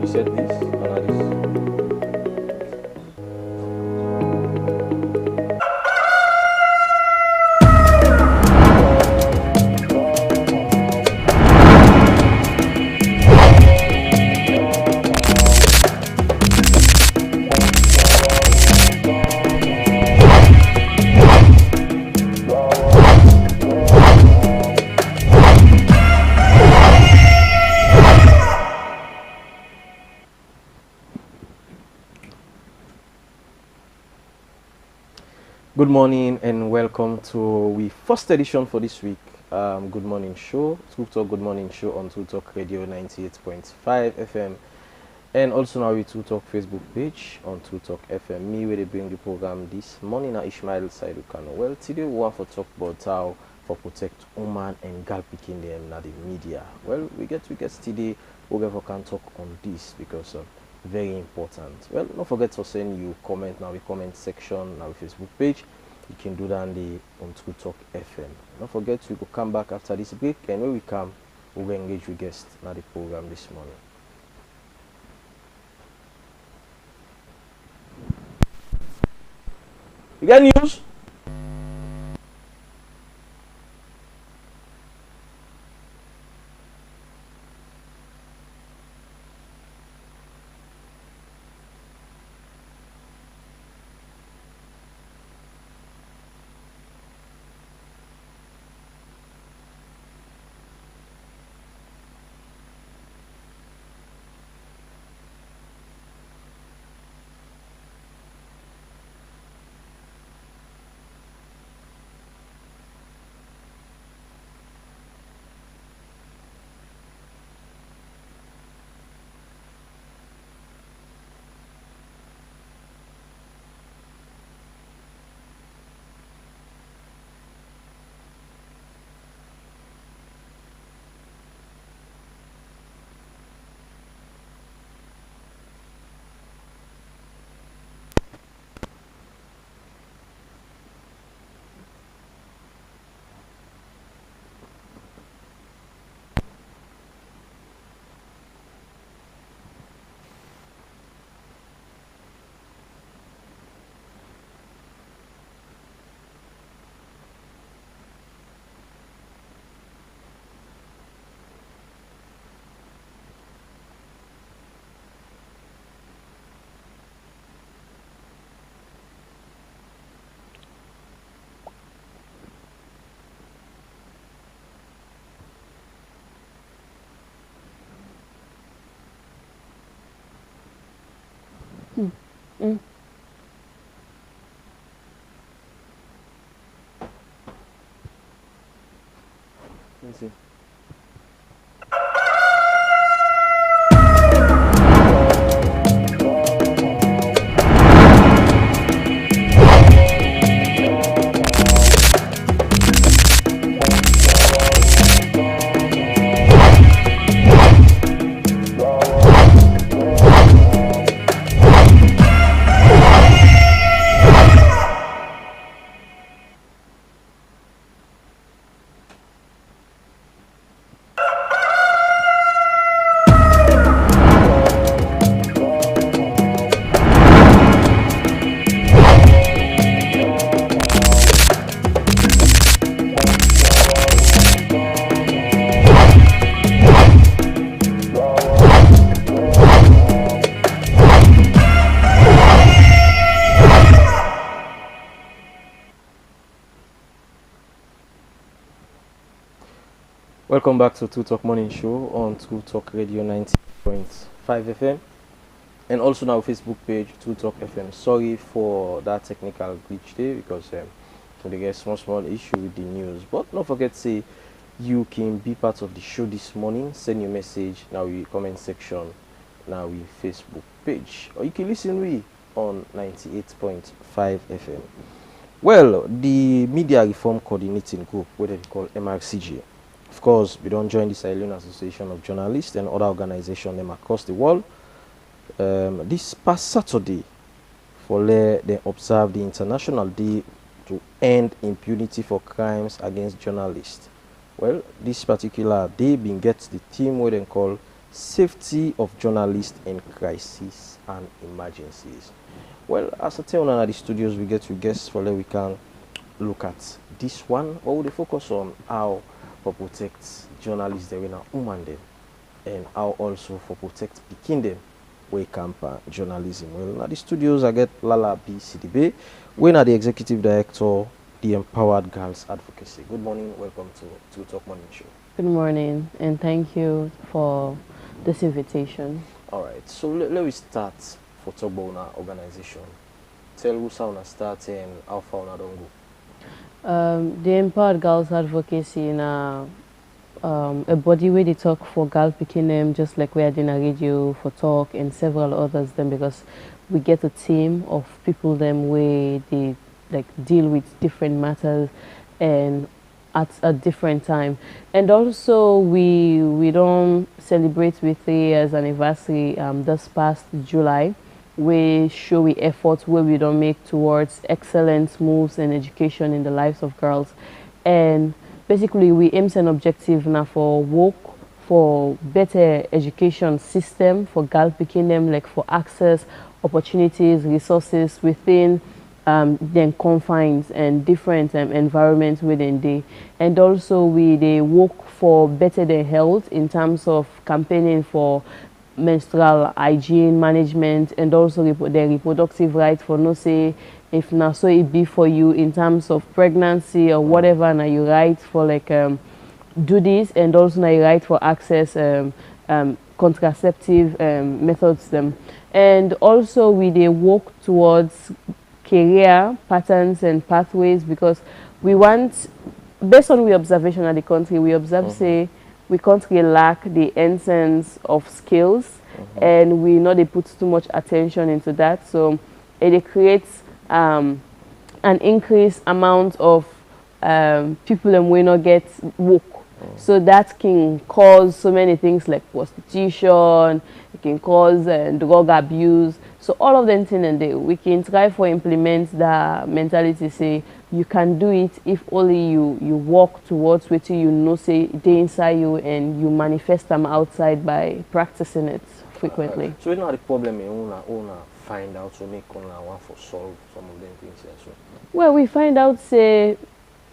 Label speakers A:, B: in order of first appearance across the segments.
A: reset this and this. Good morning and welcome to the first edition for this week. Good morning show, True Talk Good Morning Show on True Talk Radio 98.5 FM, and also now we True Talk Facebook page on True Talk FM. Me where they bring the program this morning na Ishmael Saidu Kano. Well, today we want to talk about how for protect woman and girl picking them na the media. Well, we get today we can talk on this because very important. Well, don't forget to send you comment now the comment section now Facebook page. You can do that on True Talk FM. Don't forget to come back after this break, and when we come, we will engage with guests now the program this morning. You got news? Let's see. Welcome back to True Talk Morning Show on True Talk Radio 90.5 FM, and also now Facebook page True Talk FM. Sorry for that technical glitch there because they get small issue with the news, but don't forget to say you can be part of the show this morning. Send your message now in comment section now in Facebook page, or you can listen we on 98.5 FM. Well, the Media Reform Coordinating Group, what they call MRCG, of course, we don't join the Sierra Leone Association of Journalists and other organizations across the world. This past Saturday, they observed the International Day to End Impunity for Crimes Against Journalists. Well, this particular day being gets the theme what they call safety of journalists in crisis and emergencies. Well, as I tell you, at the studios, we get to guests for that we can look at this one, or we focus on how for protect journalists there in a woman them, and how also for protect picking them we camp journalism. Well, at the studios, I get Lala B. CDB. We are the executive director, the Empowered Girls Advocacy. Good morning, welcome to Talk Morning Show.
B: Good morning, and thank you for this invitation.
A: All right, so let me start for talk about our organization. Tell us how to start and how far we don't go.
B: The Empowered Girls Advocacy in a body where they talk for girl picking them, just like we are doing a radio for talk and several others them, because we get a team of people them where they like deal with different matters and at a different time. And also we don't celebrate with 3 years anniversary this past July. We show we efforts where we don't make towards excellent moves and education in the lives of girls. And basically we aim an objective now for work for better education system for girl picking them, like for access, opportunities, resources within then confines and different environments within the, and also they work for better their health in terms of campaigning for menstrual hygiene management, and also their reproductive rights for no say if now so it be for you in terms of pregnancy or whatever, now you right for like do this, and also now you right for access contraceptive methods them. And also they work towards career patterns and pathways, because we want, based on we observation of the country, we observe say we country lack the essence of skills, and we know they put too much attention into that, so it creates an increased amount of people and we not get work. So that can cause so many things like prostitution, it can cause drug abuse. So all of them things, and we can try for implement the mentality say you can do it if only you work towards what you know say they inside you, and you manifest them outside by practicing it frequently.
A: So it's not the problem in una find out to make una want for solve some of them things here. So.
B: Well, we find out say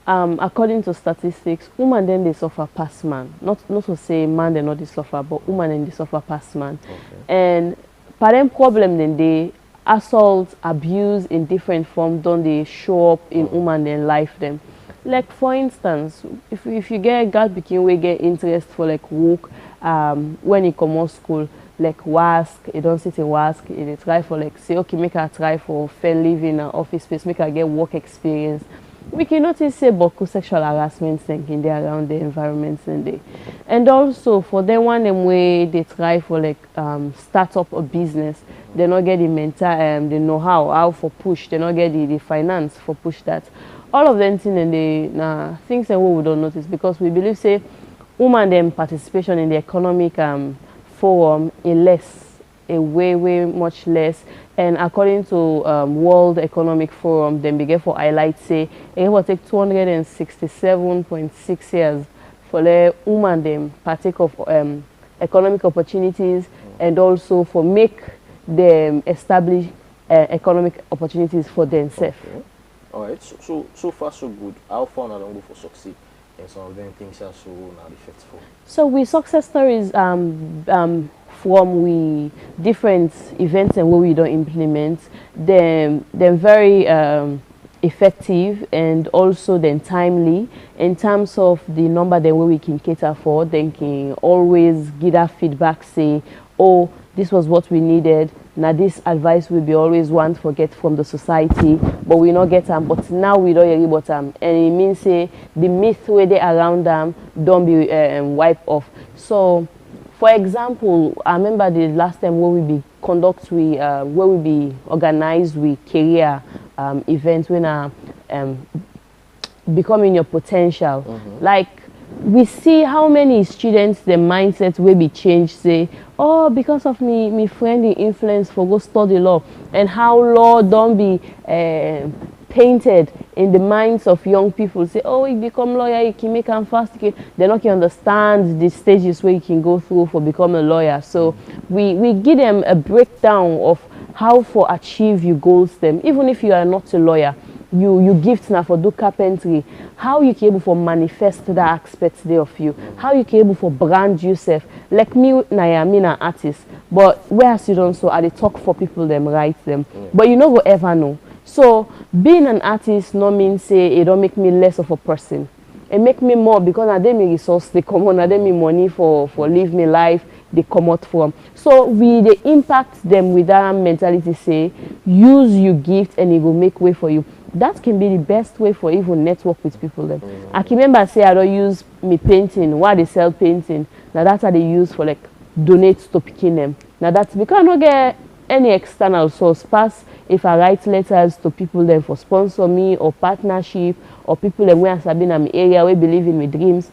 B: according to statistics, women then they suffer past man. Not to say man they not they suffer, but women then they suffer past man.
A: Okay.
B: And parent problem then they assault, abuse in different forms don't they show up in women then life them. Like for instance, if you get a girl begin we get interest for like work when you come out school, like WASC, you don't sit in WASC, you try for like say okay make her try for fair living in an office space, make her get work experience. We can notice say boku sexual harassment in there around the environments in there. And also for them one them way they try for like start up a business, they not get the mental the know-how for push, they not get the finance for push that. All of them things and they things that we don't notice, because we believe say woman them participation in the economic forum is less, a way much less. And according to World Economic Forum, then begin for highlight say it will take 267.6 years for the woman them partake of economic opportunities, and also for make them establish economic opportunities for themselves.
A: Okay. All right. So far so good. How far along go for succeed? And some of them things are so not effective.
B: So we success stories from we different events and what we don't implement, they're very effective, and also then timely in terms of the number that we can cater for. Then can always give that feedback say, oh, this was what we needed. Now this advice will be always one to get from the society, but we not get them. But now we don't hear about them, and it means say the myth where they around them don't be wiped off. So, for example, I remember the last time where we be conduct where we be organized with career events when becoming your potential. Like we see how many students the mindset will be changed, say, oh, because of me friend the influence for go study law, and how law don't be painted in the minds of young people. Say, oh, you become lawyer, you can make them fast. They're not going to understand the stages where you can go through for becoming a lawyer. So we give them a breakdown of how for achieve your goals them. Even if you are not a lawyer, you gift now for do carpentry, how you can able for manifest that aspect there of you, how you can able for brand yourself. Like me, I am an artist, but where you don't, so I dey talk for people them, write them, but you never ever know. So being an artist no mean say it don't make me less of a person. It make me more because I them resource they come on, I them me money for live me life they come out from. So we they impact them with that mentality, say use your gift and it will make way for you. That can be the best way for even network with people then. I can remember say I don't use me painting, why they sell painting. Now that's how they use for like donate to picking them. Now that's because I don't get any external source pass if I write letters to people then for sponsor me or partnership or people them where I been in my area we believe in my dreams,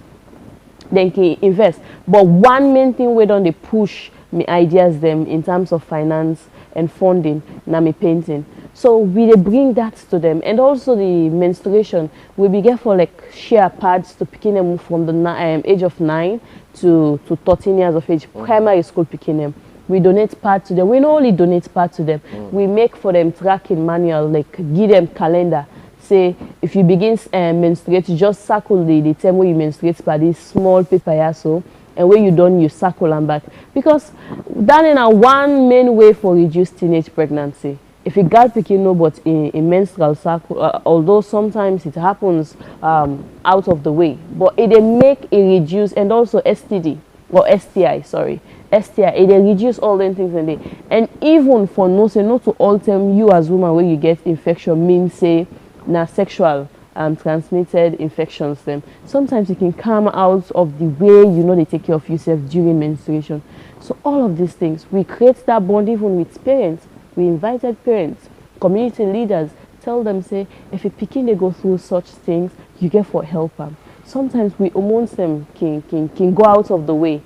B: then can invest. But one main thing we don't they push me ideas them in terms of finance and funding na me painting. So we they bring that to them, and also the menstruation we be get for like share pads to picking them from the age of 9 to 13 years of age, primary school picking them. We donate part to them. We not only donate part to them, we make for them tracking manual, like give them calendar. Say if you begin menstruate, you just circle the time where you menstruate by this small paper here, so and when you done you circle and back, because that is one main way for reduce teenage pregnancy. If you got picking no, but in menstrual cycle, although sometimes it happens out of the way, but it make it reduce, and also STD or STI, sorry. STI, it reduce all them things in there. And even for no, say not to all them you as woman where you get infection means say na sexual transmitted infections them. Sometimes you can come out of the way you know they take care of yourself during menstruation. So all of these things, we create that bond even with parents. We invited parents, community leaders, tell them say if a picking they go through such things, you get for help them. Sometimes we amongst them can go out of the way.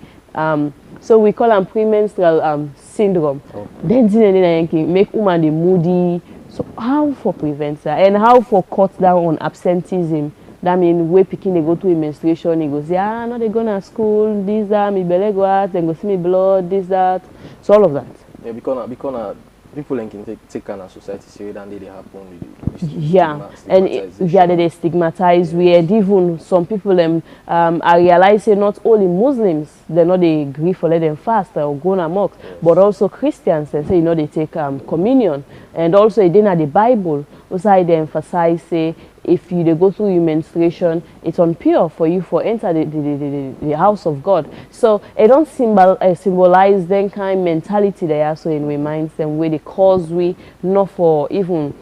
B: So we call them premenstrual syndrome. Then can make woman the moody. So how for prevent that and how for cut down on absenteeism? That means we picking they go to a menstruation, he goes, yeah, no, they go to school, this, that, me belly go out, then go see me blood, this, that. So all of that.
A: Yeah, because people can take kind of society say that they happen.
B: Yeah, and they stigmatize. We had even some people I realize say not only Muslims they know they agree for let them fast or go on amok, but also Christians they say they take communion, and also it didn't the Bible. Also they emphasize say if you they go through your menstruation, it's unpure for you for enter the house of God. So it don't symbolize then kind of mentality they also in reminds them where they cause we not for even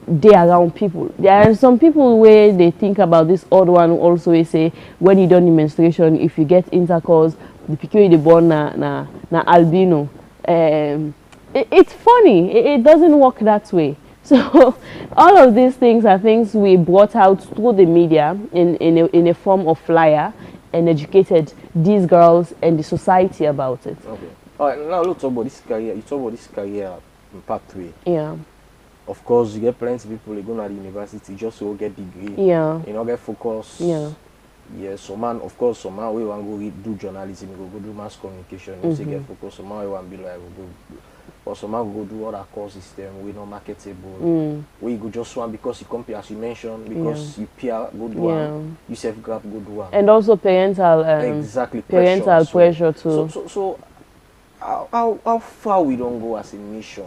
B: they around people. There are some people where they think about this odd one also they say when you done the menstruation, if you get intercourse, the pikin they born na albino. It's funny. It doesn't work that way. So all of these things are things we brought out through the media in a form of flyer and educated these girls and the society about it.
A: Okay. All right, now let's talk about this career. You talk about this career pathway.
B: Yeah.
A: Of course, you get plenty of people they go to the university just to get degree.
B: Yeah.
A: You know, get focus.
B: Yeah.
A: Yeah, some man, of course, some man we want to go do journalism, go do mass communication, you say get focus. Some man we want to be like, go, or some man go do other courses, them we not marketable. Where you go just one because you compare, as you mentioned, because you peer good one, you self grab good one,
B: and also parental
A: exactly
B: parental pressure too.
A: So how far we don't go as a nation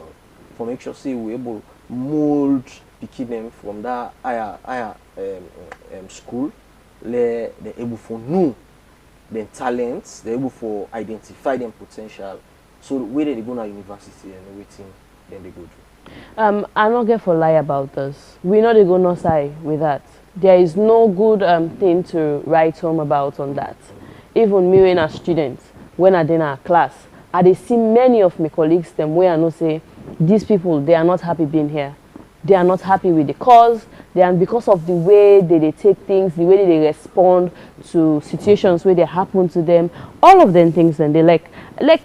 A: for make sure say we able mold picking them from that higher school. They're able for know their talents, they're able for identify them potential. So where they go to university and everything, then they go to.
B: I'm not going for lie about this. We know they go no side with that. There is no good thing to write home about on that. Even me when a student, when I did a class, I see many of my colleagues them where I know say these people they are not happy being here. They are not happy with the cause. They are because of the way they take things, the way they respond to situations where they happen to them. All of them things, and they like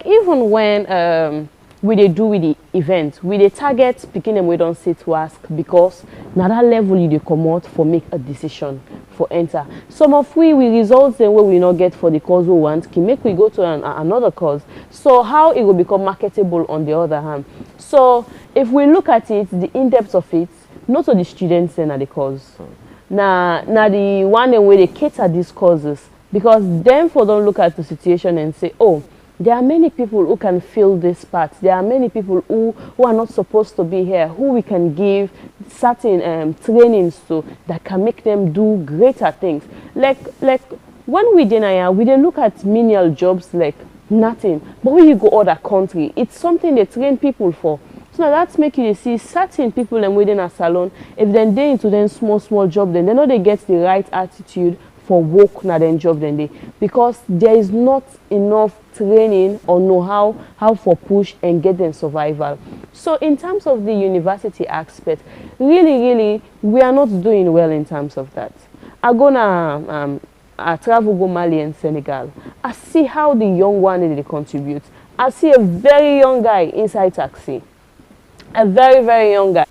B: even when we dey do with the event, we dey target pikin dem wey don say to ask, because na that level you dey comot for make a decision for enter. Some of we results dem wey we no get for the cause we want can make we go to another cause. So how it will become marketable on the other hand? So if we look at it, the in-depth of it, not to the students and the cause. Now the one way they cater these causes, because them for don't look at the situation and say, oh, there are many people who can fill this part. There are many people who are not supposed to be here, who we can give certain trainings to that can make them do greater things. Like when we deny, we don't look at menial jobs like nothing. But when you go other country, it's something they train people for. So now that's making you see certain people them within a salon, if they into them small job, then they know they get the right attitude for work na then job then they, because there is not enough training or know how for push and get them survival. So in terms of the university aspect, really we are not doing well in terms of that. I travel go Mali and Senegal. I see how the young one they contribute. I see a very young guy inside taxi. A very young guy.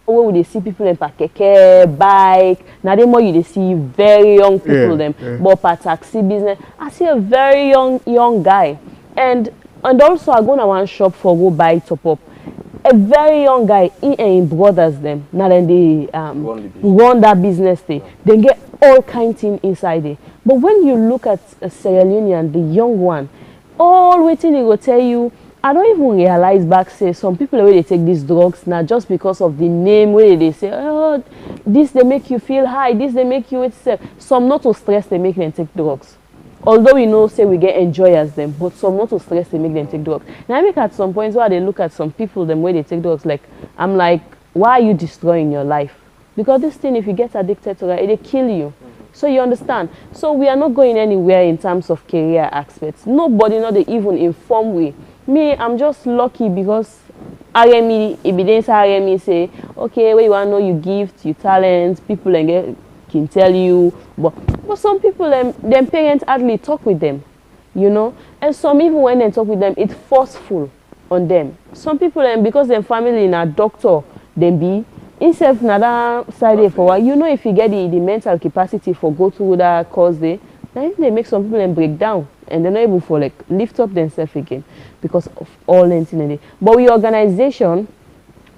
B: Where would they see people in keke, bike? Now they more you they see very young people but per taxi business. I see a very young guy, and also I go to one shop for go buy top up. A very young guy, he and his brothers them. Now then they run that business day. They get all kinds of things inside there. But when you look at Sierra Leonean, the young one, all waiting they will tell you. I don't even realize back say some people the way they take these drugs now just because of the name where they say, oh, this they make you feel high, this they make you itself. Some not to stress they make them take drugs. Although we know say we get enjoyers them, but some not to stress they make them take drugs. Now I make at some points where they look at some people them where they take drugs, like I'm like, why are you destroying your life? Because this thing, if you get addicted to it, it kill you. So you understand. So we are not going anywhere in terms of career aspects. Nobody not they even inform we. Me, I'm just lucky because RME, evidence RME say, okay, where you want to know your gifts, your talents, people can tell you. But some people, them parents hardly talk with them, you know. And some even when they talk with them, it's forceful on them. Some people, because their family in a doctor, they be, instead another side for what, you know, if you get the mental capacity for go through that cause they make some people break down. And they're not able to like lift up themselves again because of all anything. But we organization,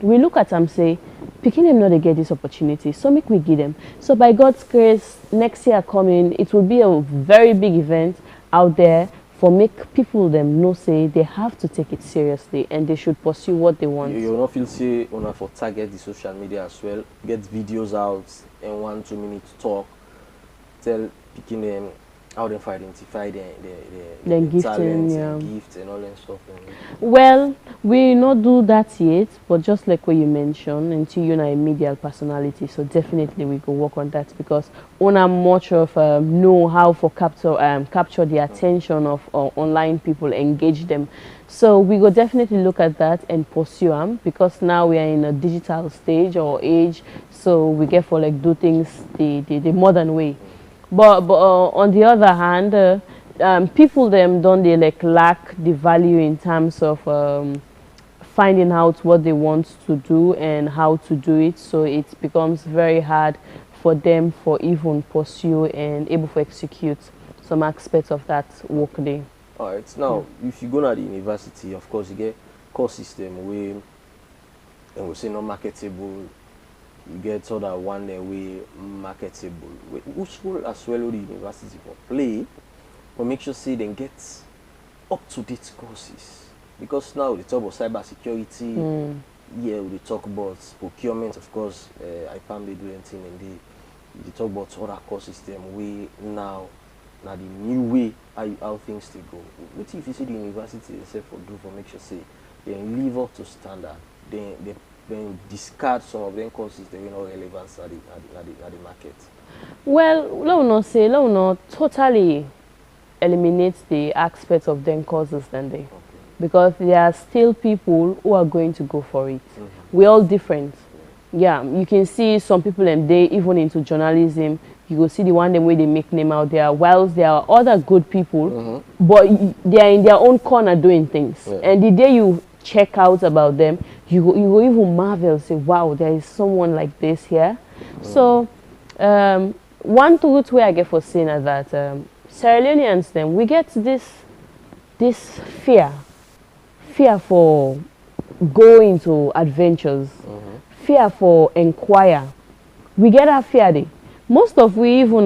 B: we look at them say, picking them not to get this opportunity, so make we give them. So by God's grace, next year coming, it will be a very big event out there for make people them know say they have to take it seriously and they should pursue what they want.
A: You not feel say on for target the social media as well, get videos out and 1-2 minutes talk, tell picking them how they identify the talents and gifts and all that stuff.
B: Well, we not do that yet, but just like what you mentioned, until you're a media personality, so definitely we go work on that because una much of know how for capture the attention of online people, engage them. So we go definitely look at that and pursue them because now we are in a digital stage or age, so we get for like do things the modern way. But on the other hand, people them don't they like lack the value in terms of finding out what they want to do and how to do it. So it becomes very hard for them for even pursue and able to execute some aspects of that work day.
A: All right. Now, if you go to the university, of course, you get course system where and we say not marketable. You get sort of one way marketable. Which will as well the university for play, but make sure say they get up-to-date courses. Because now we talk about cyber security, yeah, we talk about procurement, of course, IPAM they do anything and they talk about other core system way now the new way how things they go. What if you see the university itself for do for make sure say they live up to standard, then discard some of them courses that are not relevant at the market?
B: Well, let me not totally eliminate the aspects of them courses then they. Okay. Because there are still people who are going to go for it. We're all different. Yeah, you can see some people and they even into journalism, you go see the one them where they make name out there. Whilst there are other good people, but they are in their own corner doing things.
A: Yeah.
B: And the day you check out about them, you go even marvel, say, wow, there is someone like this here. So one truth where I get for saying that Sierra Leoneans, then we get this fear for going to adventures, fear for inquire. We get that fear there. Most of we even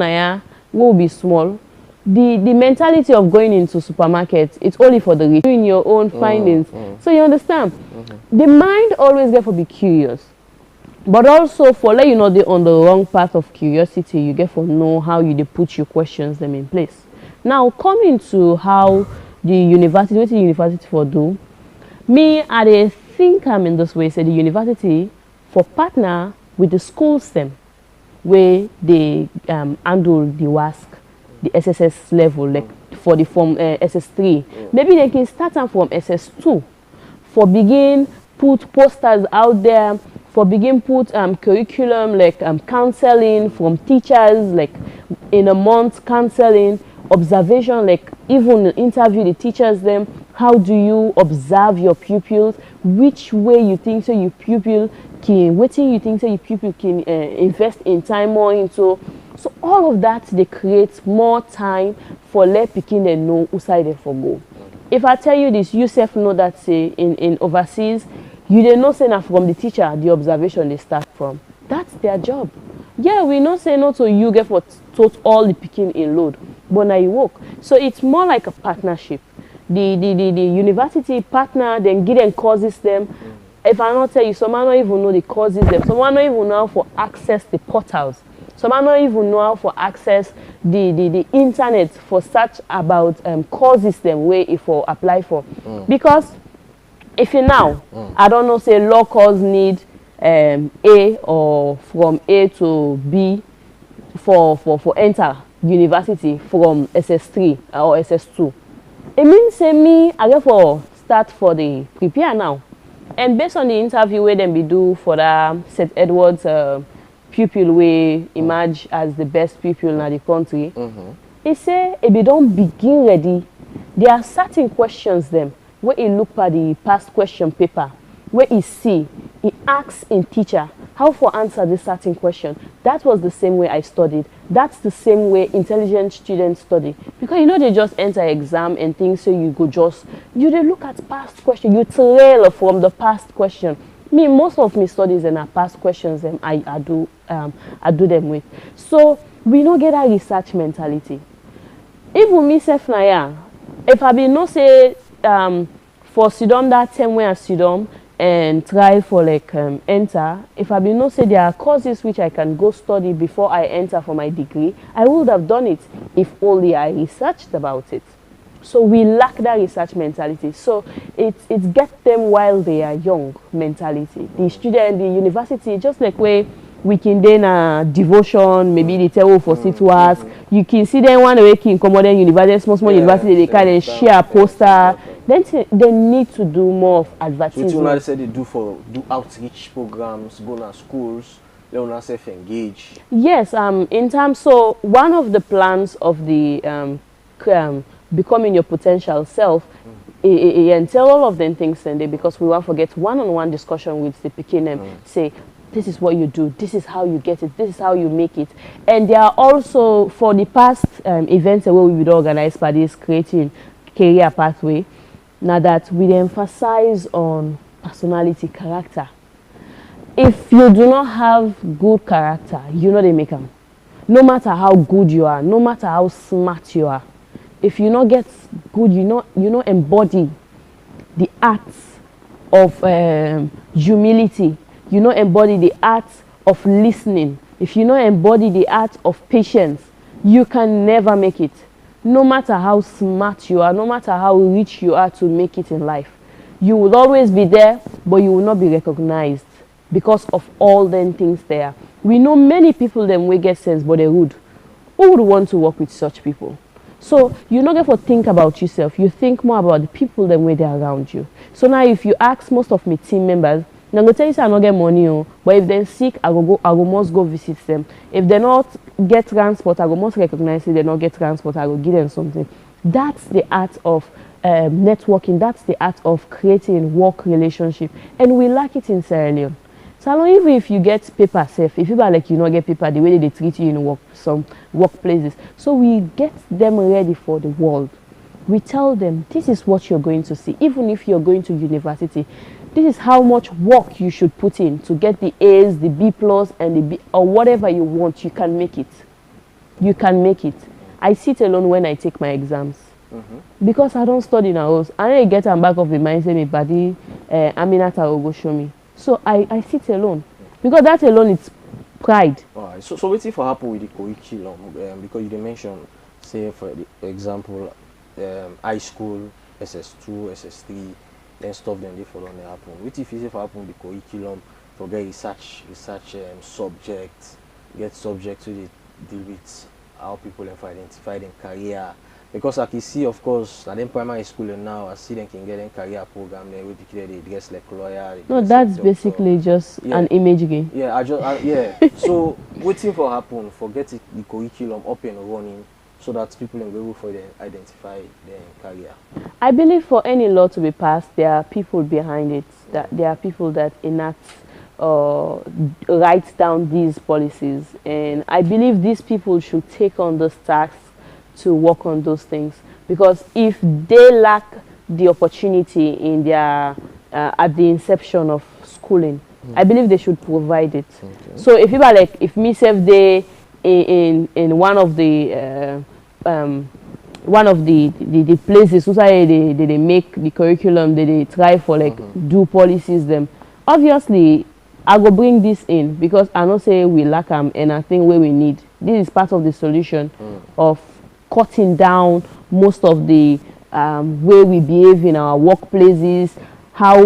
B: will be small. The mentality of going into supermarkets, it's only for the rich, doing your own findings. So you understand? The mind always get for be curious. But also for let you know they on the wrong path of curiosity, you get for know how you put your questions them in place. Now coming to how the university, what the university for do, me I think I'm in this way, say the university for partner with the schools them where they handle the WASC, the SSS level, like for the form SS3. Maybe they can start them from SS2 for begin put posters out there, for begin put curriculum like counseling from teachers, like in a month counseling, observation, like even interview the teachers them. How do you observe your pupils? Which way you think so your pupil can, what you think so your pupil can invest in time more into. So all of that they create more time for let picking they know who side they for go. If I tell you this, you self know that say in overseas, you didn't know say na from the teacher the observation they start from. That's their job. Yeah, we not say no to you get for taught all the picking in load, but now you work. So it's more like a partnership. The university partner then give them courses them. If I not tell you, some don't even know the courses them. Some don't even know how for access the portals. Some don't even know how for access the internet for search about courses them where if for apply for. Because if you now, I don't know, say law course need A or from A to B for enter university from SS3 or SS2. It means say me I get for start for the prepare now. And based on the interview where them be do for the St. Edward's pupil we emerge as the best pupil in the country, it say if you don't begin ready, there are certain questions them where he look at the past question paper, where he see, he asks in teacher how for answer this certain question. That was the same way I studied. That's the same way intelligent students study. Because you know they just enter exam and things, so you go just, you they look at past question, you trail from the past question. Me, most of my studies and past questions them I do them with. So we don't get a research mentality. Even myself now, if I be no say for Sidom that time where I Sidom and try for like enter, if I be no say there are courses which I can go study before I enter for my degree, I would have done it if only I researched about it. So we lack that research mentality. So it's get them while they are young mentality. The student, the university, just like where we can then devotion, maybe they tell for sit was. You can see them one way can come modern university, small university, they kind of share a poster. Then they need to do more of advertising.
A: So you said they do outreach programs, go to schools, let us self-engage.
B: Yes, in terms, so one of the plans of the becoming your potential self, and tell all of them things and because we won't forget one-on-one discussion with the Pekin say, this is what you do, this is how you get it, this is how you make it. And there are also, for the past events where we would organize by this creating career pathway, now that we emphasize on personality, character. If you do not have good character, you know they make them. No matter how good you are, no matter how smart you are, if you not get good, you know embody the arts of humility. You know embody the art of listening. If you know embody the art of patience, you can never make it. No matter how smart you are, no matter how rich you are to make it in life, you will always be there, but you will not be recognized because of all them things there. We know many people them will get sense, but they're rude. Who would want to work with such people? So you not get to think about yourself. You think more about the people them way they're around you. So now if you ask most of my team members, Now go tell you say I not get money, oh, but if they're sick, I go must go visit them. If they not get transport, I go must recognize it. They not get transport, I go give them something. That's the art of networking. That's the art of creating work relationship, and we lack it in Sierra Leone. So even if you get paper safe, if people are like you not get paper, the way they treat you in some workplaces. So we get them ready for the world. We tell them this is what you're going to see. Even if you're going to university, this is how much work you should put in to get the A's, the B plus, and the B, or whatever you want. You can make it. You can make it. I sit alone when I take my exams. Because I don't study in a house. I need to get am back of the mind say me body Aminata will go show me. So I sit alone. Because that alone is pride.
A: Alright, so waiting for happen with the curriculum because you did mention, say for the example, high school, SS2, SS3, then stuff then they follow on happen. What if you say for happen with the curriculum, for get research subject, get subject to deal with how people identify their career. Because I can see, of course, at them primary school and now I see them can get in career program there with the they dress like lawyer.
B: No, that's basically just an image game.
A: Yeah, yeah. So waiting for happen, forget the curriculum up and running so that people will be able to identify their career.
B: I believe for any law to be passed, there are people behind it. That there are people that enact write down these policies, and I believe these people should take on this task to work on those things, because if they lack the opportunity in their at the inception of schooling, I believe they should provide it. Okay. So if people are like, if me self they in one of the places society they make the curriculum, they try for like do policies them, obviously I go bring this in, because I know say we lack them and I think where we need this is part of the solution of cutting down most of the way we behave in our workplaces, how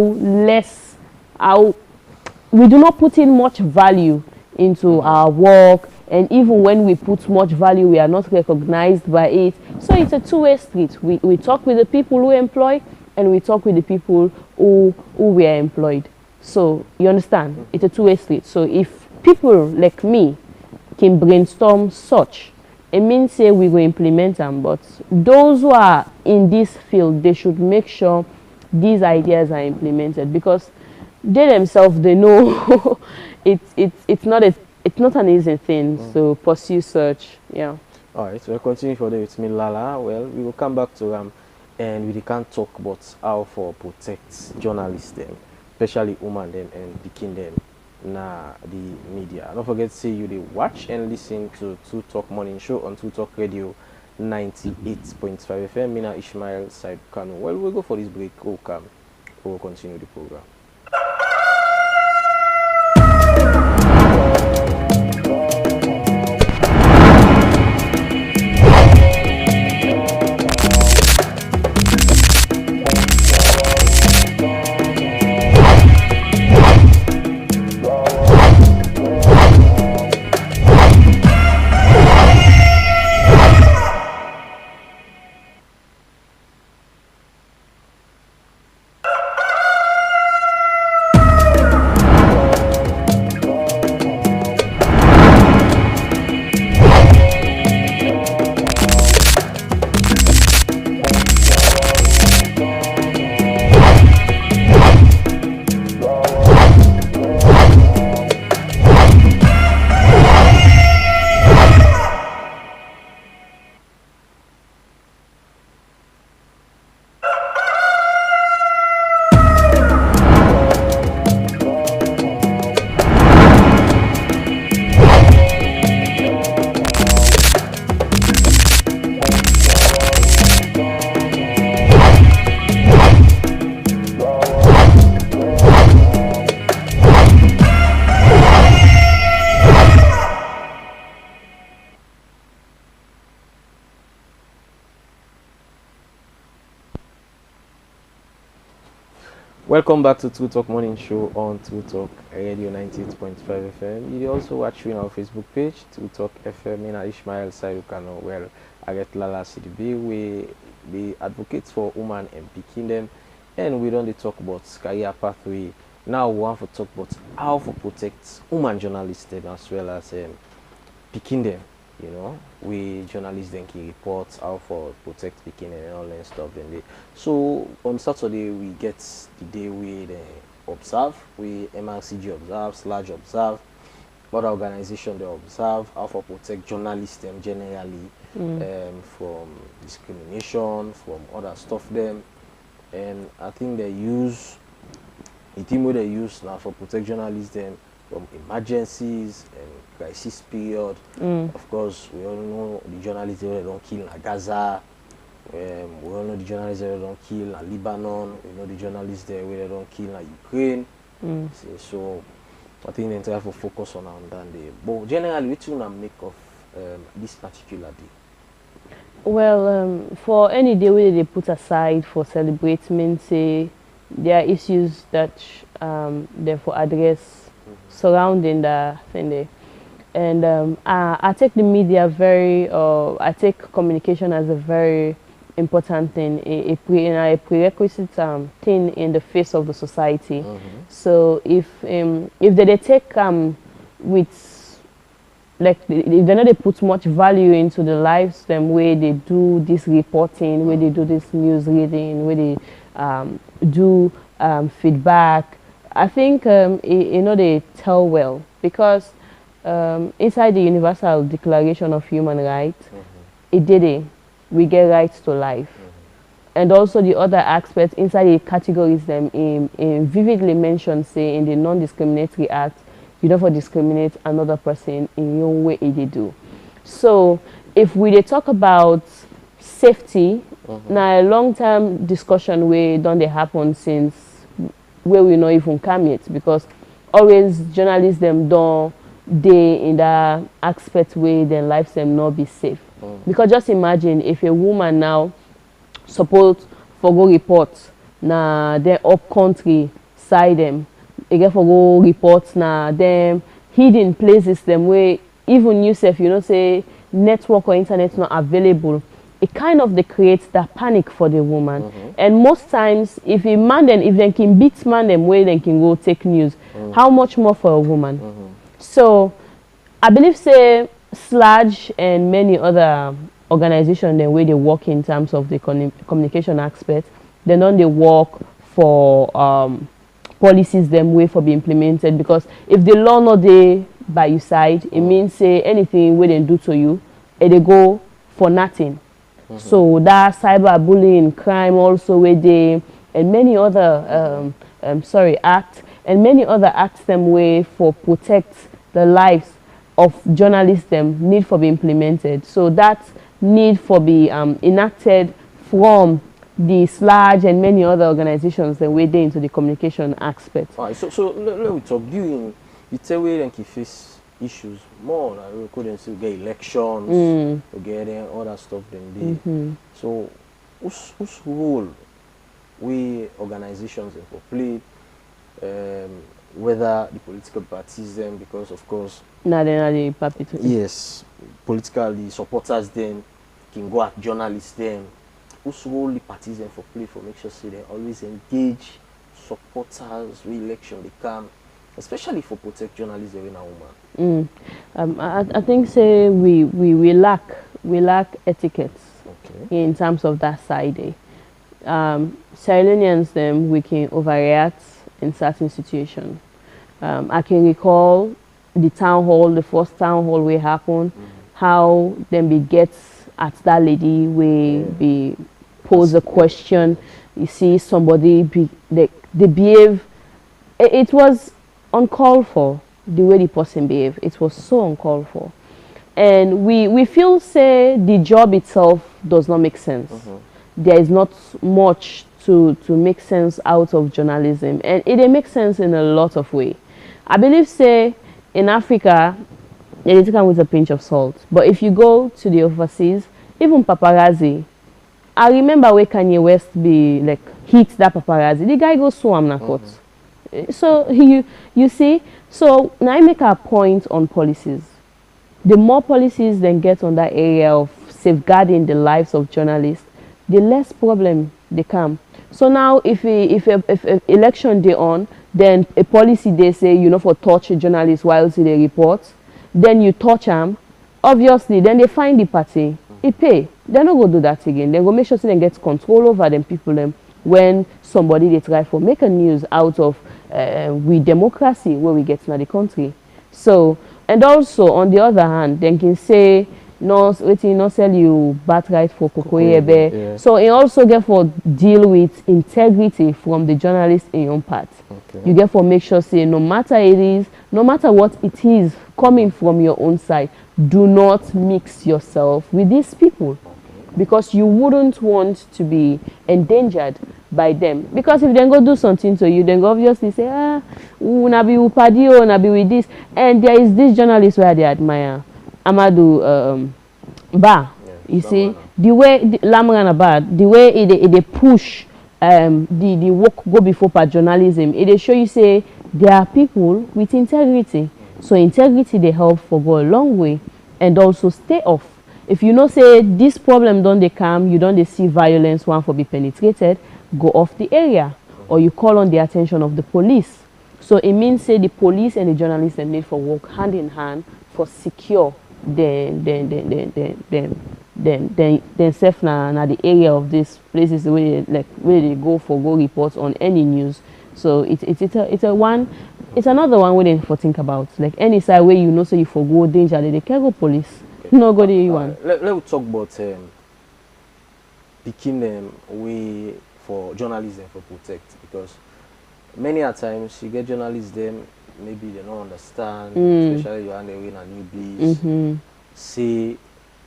B: we do not put in much value into our work, and even when we put much value, we are not recognized by it. So it's a two-way street. We talk with the people who employ, and we talk with the people who we are employed. So you understand? It's a two-way street. So if people like me can brainstorm such, it means say we will implement them, but those who are in this field, they should make sure these ideas are implemented, because they themselves, they know it's not an easy thing to pursue search. Yeah.
A: All right, so we'll continue for with me, Lala. Well, we will come back to and we can't talk about how for protect journalists them, especially women them and the them. Nah, the media. Don't forget to say you they watch and listen to Two Talk Morning Show on Two Talk Radio 98.5 FM. Mina Ishmael Said Kanu. Well, we'll go for this break. We'll continue the program. Welcome back to Two Talk Morning Show on Two Talk Radio 98.5 FM. You also watch on our Facebook page, Two Talk FM. In Ishmael Sayukano. Well, I get Lala CDB. We be advocates for women and picking them, and we don't talk about career pathway now we want to talk about how to protect women journalists them as well as picking them. You know, we journalists then can report how for protect picking and all that stuff. Then they, so on Saturday we get the day we observe, we MRCG observe, Sludge observe, other organization they observe how for protect journalists them generally from discrimination, from other stuff them, and I think they use the team where they use now for protect journalists them from emergencies and crisis period. Of course, we all know the journalists they don't kill in Gaza. We all know the journalists they don't kill in Lebanon. We know the journalists there where they don't kill in Ukraine. So I think they try to focus on that day. But generally, what you make of this particular day?
B: Well, for any day where they put aside for celebrating, say there are issues that therefore address surrounding the thing there. And I take the media very, I take communication as a very important thing, a prerequisite thing in the face of the society. So if they take with like if they not put much value into the lives them where they do this reporting, where they do this news reading, where they do feedback, I think you know they tell well, because inside the Universal Declaration of Human Rights, it did it. We get rights to life. And also the other aspects inside the categories them in vividly mentioned, say in the Non-Discriminatory Act, you don't discriminate another person in your way they do. So if we talk about safety, now a long-term discussion where don't they happen since where we not even come yet, because always journalists them don't they in that aspect where their lives them not be safe. Because just imagine if a woman now suppose for go report na their up country side them, again for go report na them hidden places them where even yourself you know say network or internet not available, it kind of they creates that panic for the woman. And most times if a man then if they can beat man them where they can go take news, how much more for a woman? So I believe say Sludge and many other organizations the way they work in terms of the communication aspect, they don't they work for policies them way for be implemented, because if the law not there by your side, it means say anything where they do to you, they go for nothing. So that cyberbullying, crime also where they and many other acts and many other acts them way for protect the lives of journalists them need for be implemented. So that need for be enacted from the Sludge and many other organizations that way they into the communication aspect.
A: Alright, so let me talk. During you tell where they face issues more, like we couldn't still get elections, we get all that stuff then they. So whose role we organizations for play, whether the political parties them, because of course
B: they're not the puppet.
A: yes, politically supporters then can go at journalists then. Whose role the parties then for play for make sure say they always engage supporters re-election they come, especially for protect journalists in a woman.
B: I think say we lack etiquette in terms of that side. Sierra Leoneans them we can overreact in certain situations. I can recall the town hall, the first town hall where happened, how them be gets at that lady where be pose a question. You see somebody be they behave. It was uncalled for the way the person behaved. It was so uncalled for, and we feel say the job itself does not make sense. There is not much to make sense out of journalism, and it makes sense in a lot of ways. I believe say in Africa they take it with a pinch of salt, but if you go to the overseas, even paparazzi, I remember where Kanye West be like hit that paparazzi, the guy goes swam na court. So you see, so now I make a point on policies. The more policies then get on that area of safeguarding the lives of journalists, the less problem they come. So now if election day on, then a policy they say you know for touch a journalist while they report, then you touch them, obviously then they find the party, it pay. They not go do that again. They go make sure they get control over them people them when somebody they try for make a news out of we democracy where we get to the country. So and also on the other hand, they can say no waiting no sell you birthright for Kokoyebe. Yeah. So it also get for deal with integrity from the journalist in your part. Okay. You get for make sure say no matter it is, no matter what it is coming from your own side, do not mix yourself with these people, because you wouldn't want to be endangered by them. Because if they go do something to you, then go obviously say, nabi upadio, nabi with this. And there is this journalist where they admire, Amadou Ba. You see, the way Lamrana Ba, the way they push the work go before for journalism, they show you say there are people with integrity. So integrity they help for go a long way, and also stay off. If you know say this problem don't they come, you don't they see violence one for be penetrated, go off the area, or you call on the attention of the police. So it means say the police and the journalists they need for work hand in hand for secure themselves na the area of these places where they go for go reports on any news. So it's another one we for think about. Like any side where you know so you for go danger, they can go police. No go the one.
A: Let's talk about picking them way for journalism for protect, because many a times you get journalists them maybe they don't understand, especially you are in a newbies. Say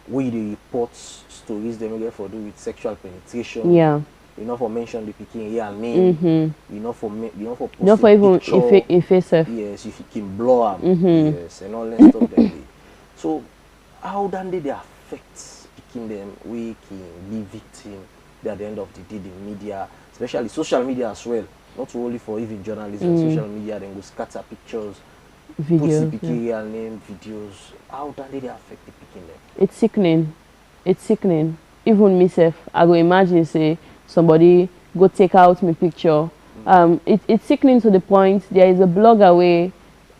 A: we the report stories them get for do with sexual penetration.
B: Yeah.
A: You know for mention the picking real name. You know for post
B: not for even if it's
A: yes, if you can blow up, yes, and all that stuff that way. So how then they affect picking them we can be victim at the end of the day, the media, especially social media as well. Not only for even journalism, social media, then go scatter pictures, videos, put the real name, videos. How then they affect the picking them?
B: It's sickening. It's sickening. Even myself, I go imagine say somebody go take out my picture. It's sickening to the point there is a blogger way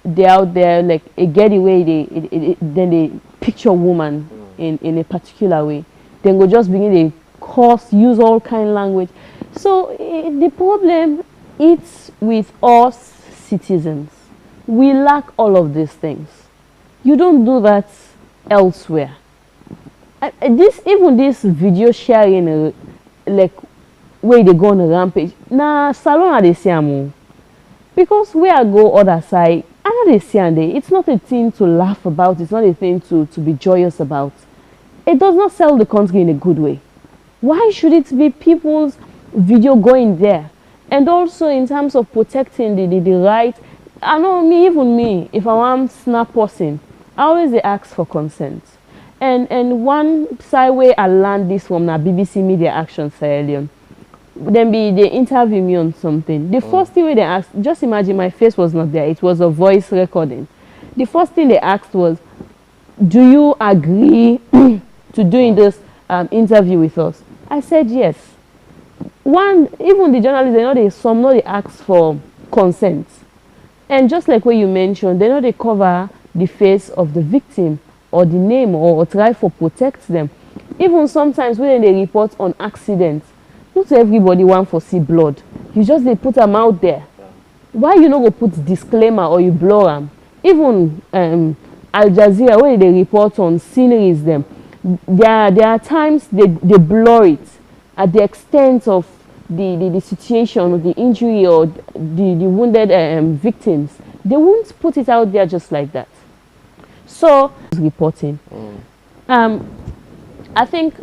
B: they out there like a get away then they picture woman in a particular way. Then go just begin to curse, use all kind of language. So the problem is with us citizens. We lack all of these things. You don't do that elsewhere. Even this video sharing like where they go on a rampage. Nah, salon are the same. Because where I go other side, I know they see and it's not a thing to laugh about, it's not a thing to be joyous about. It does not sell the country in a good way. Why should it be people's video going there? And also in terms of protecting the right, I know even me, if I want snap person, I always ask for consent. And one side way I learned this from the BBC Media Action Sierra Leone. Then they interview me on something. The first thing they asked, just imagine my face was not there, it was a voice recording. The first thing they asked was, do you agree to doing this interview with us? I said yes. Even the journalists, they ask for consent. And just like what you mentioned, they cover the face of the victim or the name or try for protect them. Even sometimes when they report on accidents, not everybody want for see blood. You just they put them out there. Why you not go put disclaimer or you blow them? Even Al Jazeera, when they report on sceneries, them there are times they blur it at the extent of the situation or the injury or the wounded victims. They won't put it out there just like that. So reporting. I think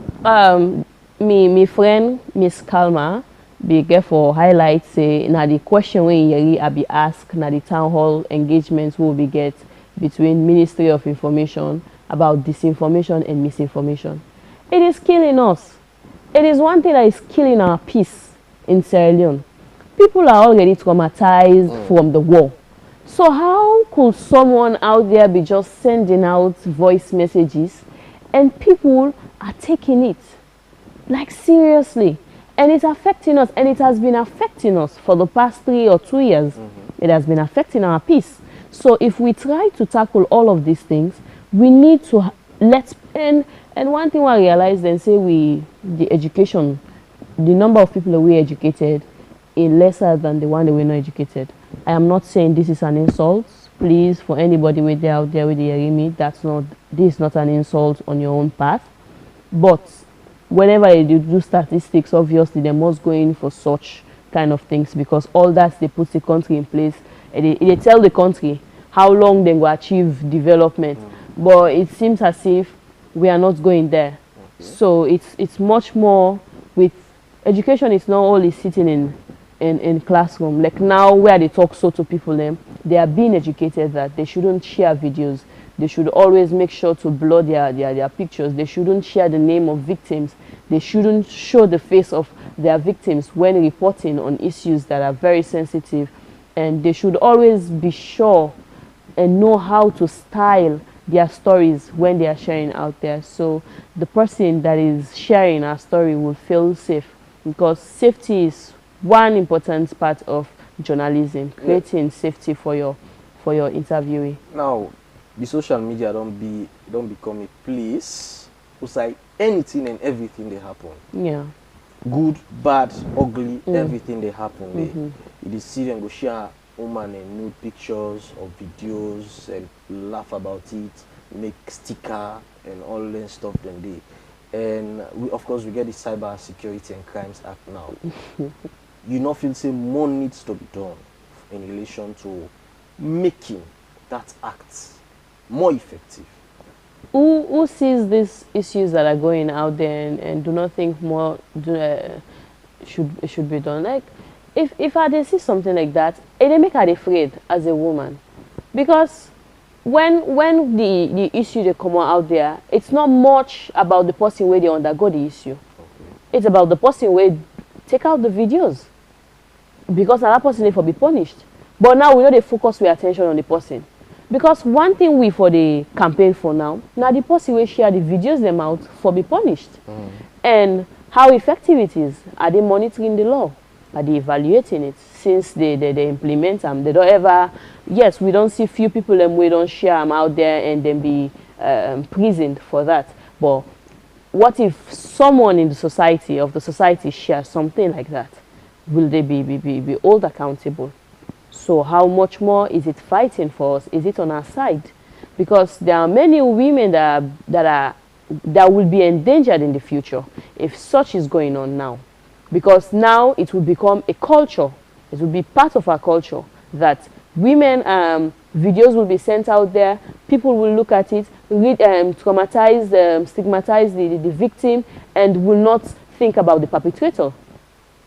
B: me friend Miss Kalma be get for highlight say na the question when Yeri I be asked na the town hall engagements will be get between Ministry of Information about disinformation and misinformation. It is killing us. It is one thing that is killing our peace in Sierra Leone. People are already traumatized from the war. So how could someone out there be just sending out voice messages and people are taking it? Like seriously. And it's affecting us, and it has been affecting us for the past 3 or 2 years. it has been affecting our peace. So if we try to tackle all of these things, we need to and one thing I realized then say the education, the number of people that we educated is lesser than the one that we're not educated. I am not saying this is an insult. Please, for anybody out there with the me, this is not an insult on your own path. But whenever you do statistics, obviously they must go in for such kind of things, because all that they put the country in place. They tell the country how long they will achieve development, but it seems as if we are not going there. So it's much more with education. It's not only sitting in classroom, like now where they talk so to people, they are being educated that they shouldn't share videos. They should always make sure to blur their pictures. They shouldn't share the name of victims. They shouldn't show the face of their victims when reporting on issues that are very sensitive. And they should always be sure and know how to style their stories when they are sharing out there. So the person that is sharing our story will feel safe, because safety is one important part of journalism, creating safety for your interviewee.
A: Now, the social media don't become a place who say anything and everything they happen.
B: Yeah.
A: Good, bad, ugly, everything they happen. They see them go share woman and nude pictures or videos and laugh about it, make sticker and all that stuff then they. And of course we get the Cyber Security and Crimes Act now. You not feel say more needs to be done in relation to making that act more effective.
B: Who sees these issues that are going out there and do not think more should be done? Like, if I see something like that, it make her afraid as a woman, because when the issue they come out there, it's not much about the person where they undergo the issue. It's about the person where take out the videos, because that person they for be punished. But now we know they focus their attention on the person. Because one thing we for the campaign for now the person will share the videos them out for be punished. And how effective it is. Are they monitoring the law? Are they evaluating it? Since they implement them, they don't ever, yes, we don't see few people and we don't share them out there and then be imprisoned for that. But what if someone in the society shares something like that? Will they be held accountable? So how much more is it fighting for us? Is it on our side? Because there are many women that will be endangered in the future if such is going on now. Because now it will become a culture. It will be part of our culture that women videos will be sent out there. People will look at it, traumatize, stigmatize the victim, and will not think about the perpetrator.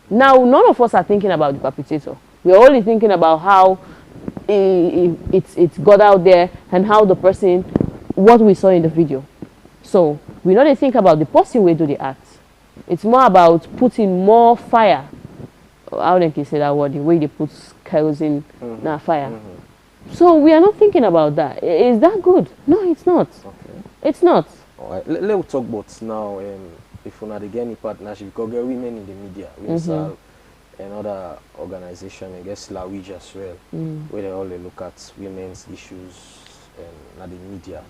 B: Now none of us are thinking about the perpetrator. We're only thinking about how it's got out there and how the person, what we saw in the video. So we not think about the person we do the act. It's more about putting more fire. How do you say that word? The way they put kerosene in a fire. So we are not thinking about that. Is that good? No, it's not. Okay. It's not.
A: All right. Let's talk about now. If we're not get any partnership, because there are women in the media. Another organization, I guess Lawija as well, where they all look at women's issues and the media.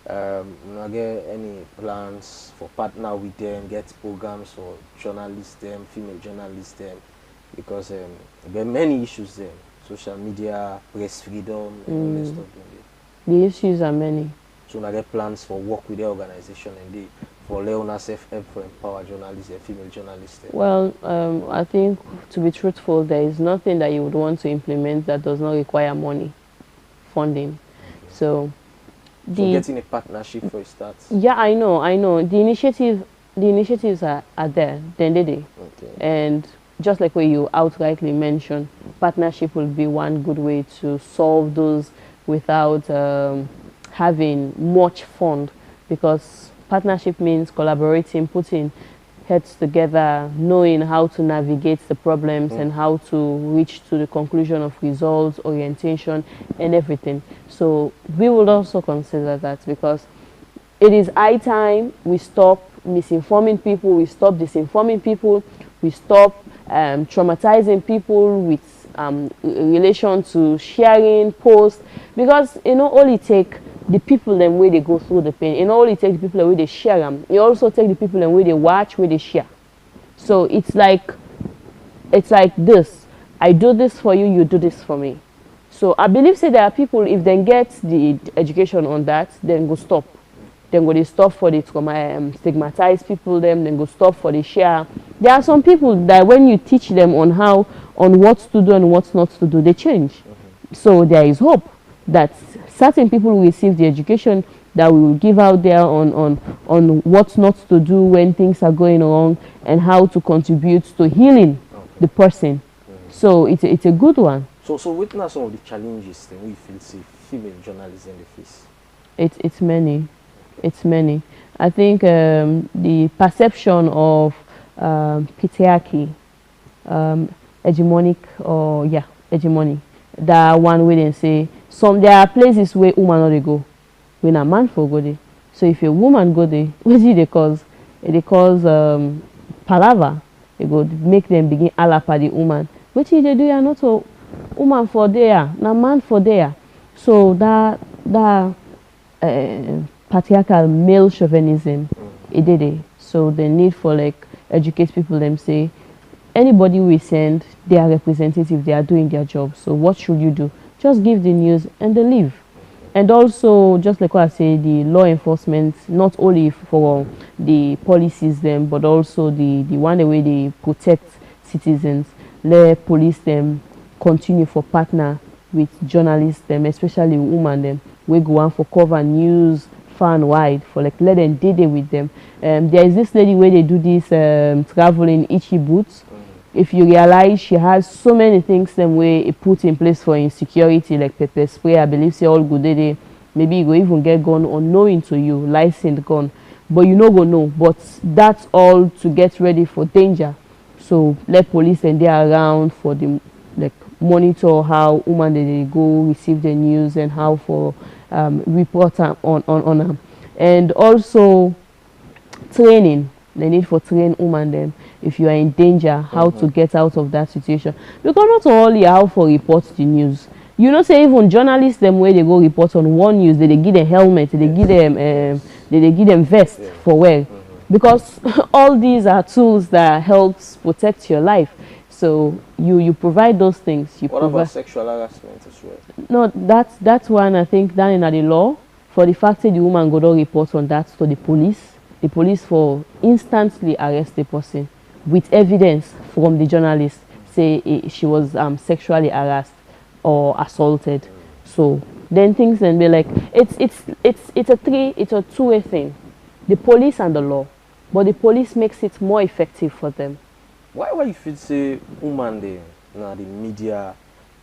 A: Not get any plans for partner with them, get programs for journalists them, female journalists them, because there are many issues there. Social media, press freedom, and all that stuff.
B: The issues are many.
A: So I get plans for work with the organization and for Leona self-help for empower journalists and female journalists.
B: Well, I think to be truthful, there is nothing that you would want to implement that does not require money, funding. Okay. So
A: getting a partnership for a start.
B: Yeah, I know. The initiatives are there. Okay. And just like what you outrightly mentioned, partnership will be one good way to solve those without having much fund, because partnership means collaborating, putting heads together, knowing how to navigate the problems and how to reach to the conclusion of results, orientation, and everything. So we will also consider that, because it is high time we stop misinforming people, we stop disinforming people, we stop traumatizing people with relation to sharing posts, because you know only take the people them where they go through the pain, you know only take the people where they share them, you also take the people them where they watch, where they share. So it's like this. I do this for you, you do this for me. So I believe say there are people, if they get the education on that, then go stop. Then go they stop for the trauma, stigmatize people them, then go stop for the share. There are some people that when you teach them on what to do and what not to do, they change. So there is hope that certain people will receive the education that we will give out there on what not to do when things are going wrong and how to contribute to healing the person. So it's a good one.
A: So what are some of the challenges that we feel see female journalists in the face?
B: It's many. It's many. I think the perception of patriarchy, hegemonic, or yeah, hegemony. That one way they say there are places where woman not they go, when a man for go there. So if a woman go there, what do they cause? They cause palaver. They go make them begin alapa the woman. What they do? Are not a woman for there, na man for there. So that patriarchal male chauvinism, it did it. So the need for like educate people them say anybody we send, they are representative, they are doing their job. So what should you do? Just give the news and they leave. And also, just like what I say, the law enforcement, not only for the policies them, but also the one way they protect citizens, let police them continue for partner with journalists them, especially women them, we go on for cover news far and wide, for like let them did it with them. There is this lady where they do this traveling itchy boots. If you realize she has so many things them way it put in place for insecurity, like pepper spray, I believe say all good day. Maybe you go even get gun unknowing to you, licensed gun, but you no go know. But that's all to get ready for danger. So let police and they are around for the like monitor how women they go receive the news and how for report on them. And also training. The need for train women then if you are in danger, how to get out of that situation. Because not only how for report the news. You know, say even journalists them where they go report on one news, they give them helmet, they give them they give them vest for wear. Because all these are tools that helps protect your life. So you provide those things.
A: What about sexual harassment as well?
B: No, that's one I think that in the law. For the fact that the woman go to report on that to the police for instantly arrest the person with evidence from the journalist say she was sexually harassed or assaulted. So then things then be like it's a two-way thing, the police and the law, but the police makes it more effective for them.
A: Why you feel say woman they the media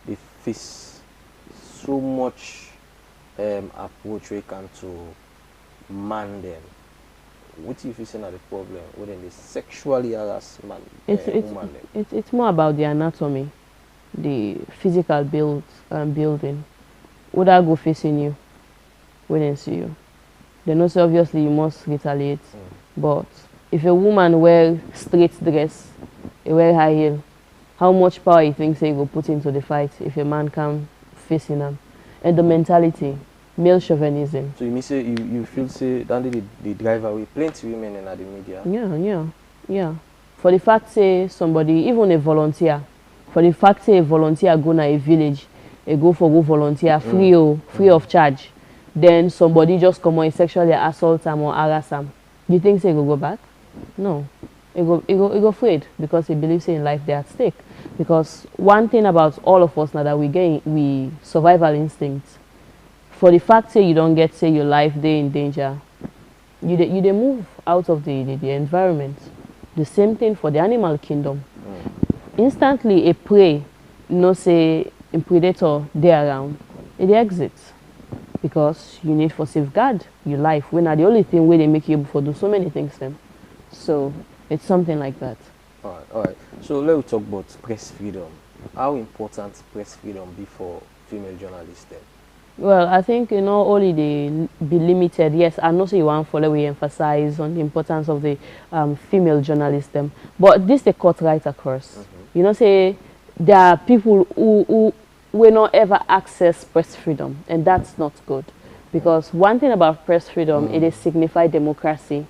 A: they face so much approach when it comes to man them? What do you feel say the problem when they sexually harass man?
B: It's more about the anatomy, the physical building. Would I go facing you when they see you? They know so obviously you must retaliate. But if a woman wear straight dress, a wear high heel, how much power you think say you go put into the fight if a man come facing them? And the mentality, male chauvinism.
A: So you mean say you feel say that they drive away plenty women in the media?
B: Yeah. For the fact say somebody, even a volunteer, for the fact say a volunteer go na a village, go volunteer free of charge, then somebody just come on sexually assault them or harass them. You think say go back? No. He go afraid because he believes in life they're at stake. Because one thing about all of us now that we survival instincts. For the fact say you don't get say your life there in danger, you they move out of the environment. The same thing for the animal kingdom. Instantly a prey, say a predator there around, it exits. Because you need for safeguard your life. When are the only thing where they make you able to do so many things then. So it's something like that.
A: All right. So let's talk about press freedom. How important press freedom be for female journalists then?
B: Well, I think only they be limited. Yes, I know say you want follow we emphasize on the importance of the female journalism, but this they cut right across. You know, say there are people who will not ever access press freedom, and that's not good. Because one thing about press freedom, it is signify democracy.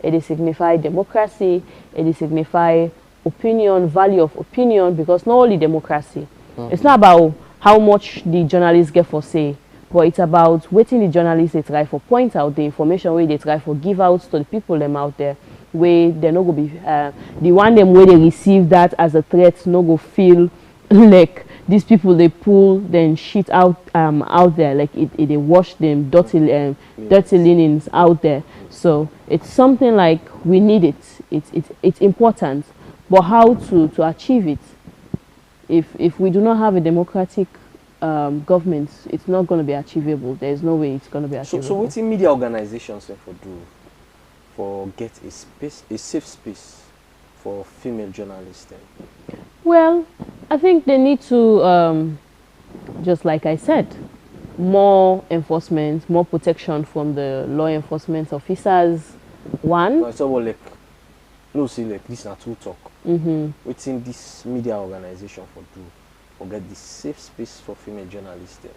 B: It is signify democracy, it is signify opinion, value of opinion, because not only democracy. It's not about how much the journalists get for say, but it's about waiting the journalists they try for point out the information where they try for give out to the people them out there, where they no go be the one them where they receive that as a threat no go feel like these people they pull then shit out out there, like it they wash them dirty dirty linens out there. So it's something like we need it. It's important, but how to achieve it? If we do not have a democratic government, it's not going to be achievable. There's no way it's going to be achievable.
A: So what in media organizations for do for get a space, a safe space for female journalists then?
B: Well, I think they need to, just like I said, more enforcement, more protection from the law enforcement officers. One.
A: No, it's all like, no, see, like this not too talk. Within this media organization for do, for get the safe space for female journalists then.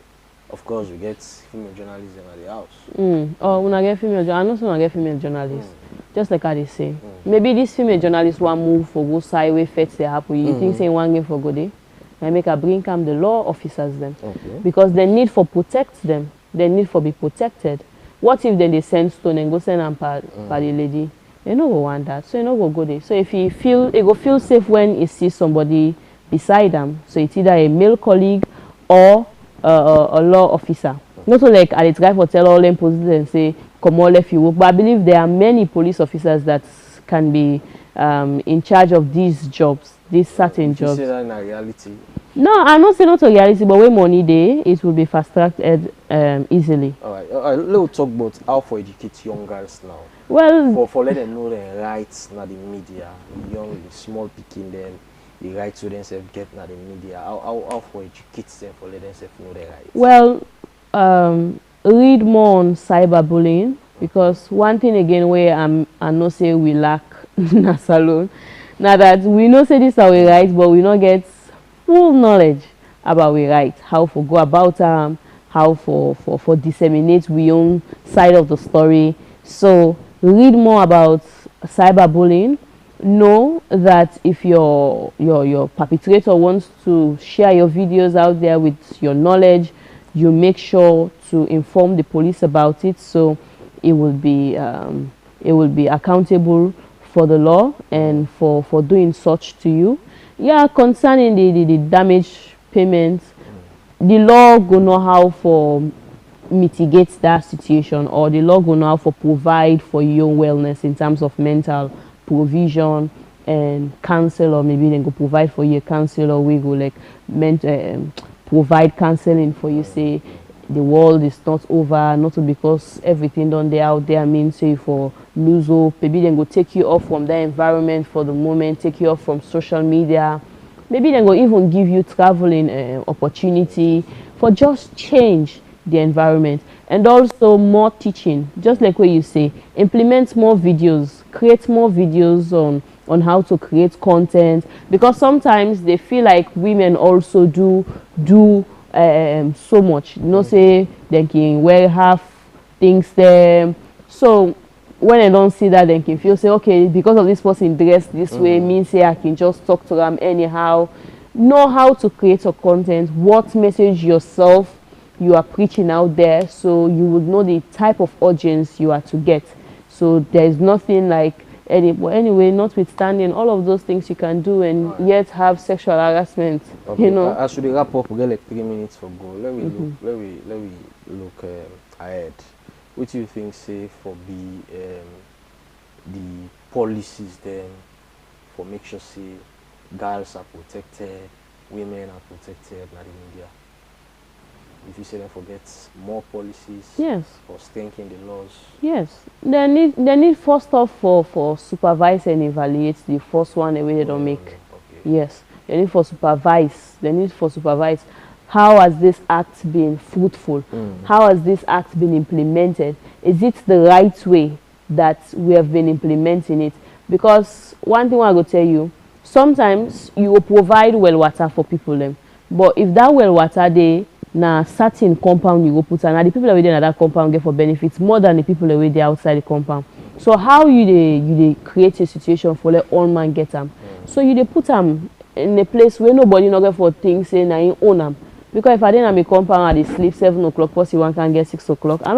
A: Of course, we get female journalism at the house.
B: Or when I get female, I know when I get female journalists, just like how they say. Maybe this female journalist want move for go side where fets they happen. You think say one game for good day? I make a bring come the law officers them, because they need for protect them. They need for be protected. What if then they send stone and go send them for the lady? They no go want that, so you no go there. So if he feel, he go feel safe when he sees somebody beside them. So it's either a male colleague or a law officer. Not so like I try for tell all them police and say come on left you work, but I believe there are many police officers that can be in charge of these jobs, these certain jobs.
A: You say that in a reality?
B: No, I'm not saying not a reality, but when money there, it will be fast tracked easily.
A: All right. Let's talk about how to educate young girls now.
B: Well,
A: for let them know their rights, not the media, the young, the small picking them. The rights to themselves get na the media. How for educate them for let themselves know their rights?
B: Well, read more on cyberbullying, because one thing again where I know say we lack na salon. Now that we know say this our rights, but we not get full knowledge about we rights, how for go about how for disseminate we own side of the story. So read more about cyberbullying. Know that if your perpetrator wants to share your videos out there with your knowledge, you make sure to inform the police about it, so it will be accountable for the law and for doing such to you. Yeah, concerning the damage payments, the law go know how for mitigate that situation, or the law go know how for provide for your wellness in terms of mental provision and counsel, or maybe they go provide for you a counsel, or we go like provide counseling for you, say the world is not over, not because everything done there out there means say for lose hope. Maybe they go take you off from that environment for the moment, take you off from social media. Maybe they go even give you traveling opportunity for just change the environment. And also more teaching, just like what you say, implement more videos, create more videos on how to create content, because sometimes they feel like women also do so much. You know, say they can wear half things there. So when I don't see that, they can feel say, okay, because of this person dressed this way, means say I can just talk to them anyhow. Know how to create a content, what message yourself you are preaching out there, so you would know the type of audience you are to get. So there is nothing like anyway, notwithstanding all of those things you can do and yet have sexual harassment.
A: Okay.
B: You know.
A: As we wrap up, we get like 3 minutes for go. Let me look ahead. What do you think say for the policies then for make sure say girls are protected, women are protected in the media? If you say them forget more policies,
B: Yes.
A: for strengthening the laws.
B: Yes. They need first off for supervise and evaluate the first one the way they don't make.
A: Okay.
B: Yes. They need for supervise. They need for supervise. How has this act been fruitful? How has this act been implemented? Is it the right way that we have been implementing it? Because one thing I will tell you, sometimes you will provide well water for people them, but if that well water they na certain compound you go put, and the people that within that compound get for benefits more than the people that within outside the compound. So how you create a situation for let all man get them? So you put them in a place where nobody not get for things saying I own them. Because if I didn't have a compound, I sleep 7 o'clock, plus one can get 6 o'clock. I know